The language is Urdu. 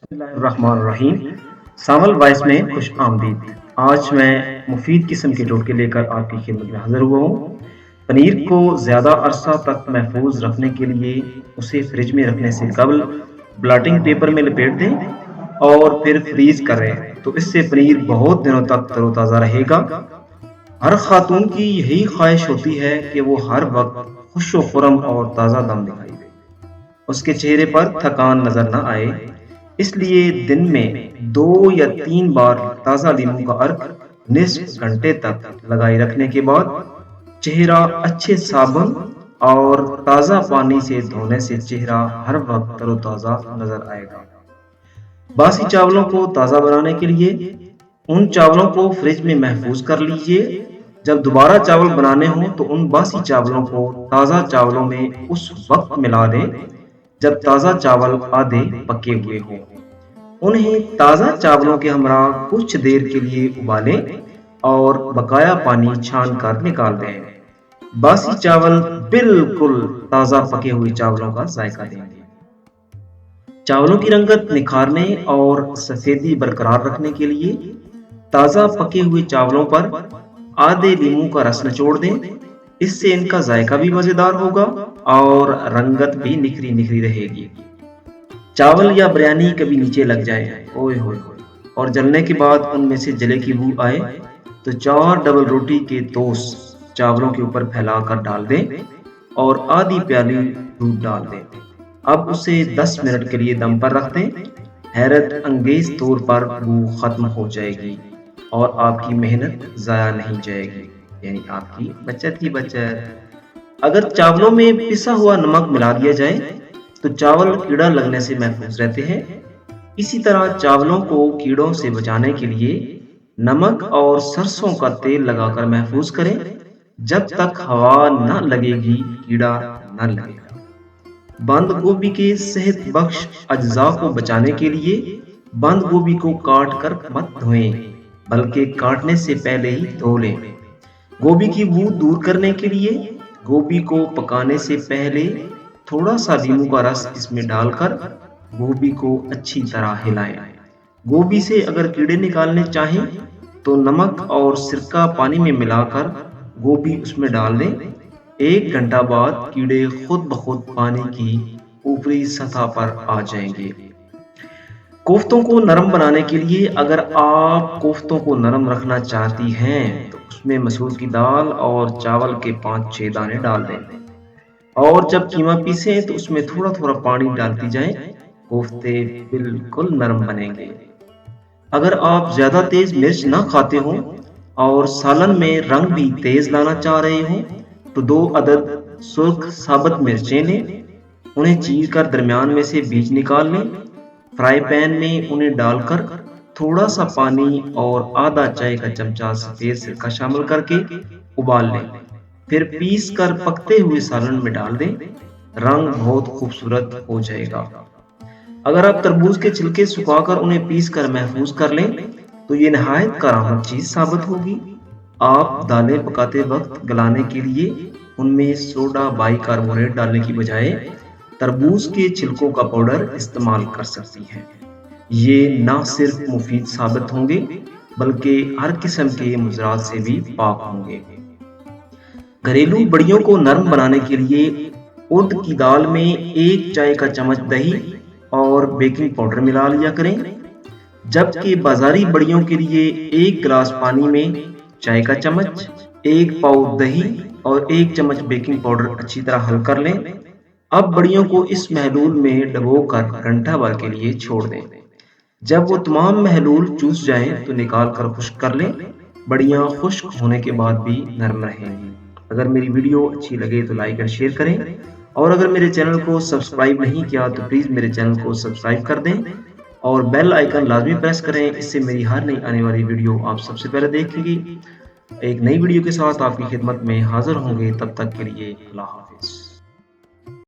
بسم اللہ الرحمن الرحیم۔ ساول وائس میں خوش آمدید۔ آج میں مفید قسم کے ٹوٹکے لے کر آپ کی خدمت میں حاضر ہوا ہوں۔ پنیر کو زیادہ عرصہ تک محفوظ رکھنے کے لیے اسے فریج میں رکھنے سے قبل بلاٹنگ پیپر میں لپیٹ دیں اور پھر فریز کریں تو اس سے پنیر بہت دنوں تک تر و تازہ رہے گا۔ ہر خاتون کی یہی خواہش ہوتی ہے کہ وہ ہر وقت خوش و خرم اور تازہ دم دکھائی دے، اس کے چہرے پر تھکان نظر نہ آئے۔ اس لیے دن میں 2 یا 3 بار تازہ لیموں کا عرق نصف گھنٹے تک لگائے رکھنے کے بعد چہرہ اچھے صابن اور تازہ پانی سے دھونے سے چہرہ ہر وقت تر و تازہ نظر آئے گا۔ باسی چاولوں کو تازہ بنانے کے لیے ان چاولوں کو فریج میں محفوظ کر لیجئے۔ جب دوبارہ چاول بنانے ہوں تو ان باسی چاولوں کو تازہ چاولوں میں اس وقت ملا دیں جب تازہ چاول آدھے پکے ہوئے ہوں۔ انہیں تازہ چاولوں کے ہمراہ کچھ دیر کے لیے ابالیں اور بقایا پانی چھان کر نکال دیں۔ باسی چاول بالکل تازہ پکے ہوئے چاولوں کا ذائقہ دیں گے۔ چاولوں کی رنگت نکھارنے اور سفیدی برقرار رکھنے کے لیے تازہ پکے ہوئے چاولوں پر آدھے لیموں کا رس نچوڑ دیں۔ اس سے ان کا ذائقہ بھی مزیدار ہوگا اور رنگت بھی نکھری نکھری رہے گی۔ چاول یا بریانی کبھی نیچے لگ جائے اوئے ہوئے اور جلنے کے بعد ان میں سے جلے کی بو آئے تو 4 ڈبل روٹی کے توست چاولوں کے اوپر پھیلا کر ڈال دیں اور آدھی پیالی دودھ ڈال دیں۔ اب اسے 10 منٹ کے لیے دم پر رکھ دیں۔ حیرت انگیز طور پر بو ختم ہو جائے گی اور آپ کی محنت ضائع نہیں جائے گی، یعنی آپ کی بچت ہی بچت۔ اگر چاولوں میں پسا ہوا نمک ملا دیا جائے تو چاول کیڑا لگنے سے محفوظ رہتے ہیں۔ اسی طرح چاولوں کو کیڑوں سے بچانے کے لیے نمک اور سرسوں کا تیل لگا کر محفوظ کریں۔ جب تک ہوا نہ لگے گی کیڑا نہ لگے گا۔ بند گوبھی کے صحت بخش اجزاء کو بچانے کے لیے بند گوبھی کو کاٹ کر مت دھوئیں بلکہ کاٹنے سے پہلے ہی دھو لیں۔ گوبھی کی بو دور کرنے کے لیے گوبھی کو پکانے سے پہلے تھوڑا سا لیموں کا رس اس میں ڈال کر گوبھی کو اچھی طرح ہلائیں۔ گوبھی سے اگر کیڑے نکالنے چاہیں تو نمک اور سرکہ پانی میں ملا کر گوبھی اس میں ڈال دیں۔ 1 گھنٹہ بعد کیڑے خود بخود پانی کی اوپری سطح پر آ جائیں گے۔ کوفتوں کو نرم بنانے کے لیے اگر آپ کوفتوں کو نرم رکھنا چاہتی ہیں تو اس میں مسور کی دال اور چاول کے 5-6 دانے ڈال دیں اور جب قیمہ پیسیں تو اس میں تھوڑا تھوڑا پانی ڈالتی جائیں۔ کوفتے بالکل نرم بنیں گے۔ اگر آپ زیادہ تیز مرچ نہ کھاتے ہوں اور سالن میں رنگ بھی تیز لانا چاہ رہے ہوں تو 2 عدد سرخ ثابت مرچیں لیں، انہیں چیر کر درمیان میں سے بیج نکال لیں۔ فرائی پین میں انہیں ڈال کر تھوڑا سا پانی اور آدھا چائے کا چمچہ سفید سرکہ شامل کر کے ابال لیں، پھر پیس کر پکتے ہوئے سالن میں ڈال دیں۔ رنگ بہت خوبصورت ہو جائے گا۔ اگر آپ تربوز کے چھلکے سکھا کر انہیں پیس کر محفوظ کر لیں تو یہ نہایت کارآمد چیز ثابت ہوگی۔ آپ دالیں پکاتے وقت گلانے کے لیے ان میں سوڈا بائی کاربونیٹ ڈالنے کی بجائے تربوز کے چھلکوں کا پاؤڈر استعمال کر سکتی ہیں۔ یہ نہ صرف مفید ثابت ہوں گے بلکہ ہر قسم کے مضرات سے بھی پاک ہوں گے۔ گھریلو بڑیوں کو نرم بنانے کے لیے ارد کی دال میں 1 چائے کا چمچ دہی اور بیکنگ پاؤڈر ملا لیا کریں، جبکہ بازاری بڑیوں کے لیے 1 گلاس پانی میں چائے کا چمچ، 1 پاؤ دہی اور 1 چمچ بیکنگ پاؤڈر اچھی طرح حل کر لیں۔ اب بڑیوں کو اس محلول میں ڈبو کر گھنٹہ بھر کے لیے چھوڑ دیں۔ جب وہ تمام محلول چوس جائیں تو نکال کر خشک کر لیں۔ بڑیاں خشک ہونے کے بعد بھی نرم رہیں گی۔ اگر میری ویڈیو اچھی لگے تو لائک اور شیئر کریں، اور اگر میرے چینل کو سبسکرائب نہیں کیا تو پلیز میرے چینل کو سبسکرائب کر دیں اور بیل آئیکن لازمی پریس کریں، اس سے میری ہر نئی آنے والی ویڈیو آپ سب سے پہلے دیکھیں گی۔ ایک نئی ویڈیو کے ساتھ آپ کی خدمت میں حاضر ہوں گے، تب تک کے لیے اللہ حافظ۔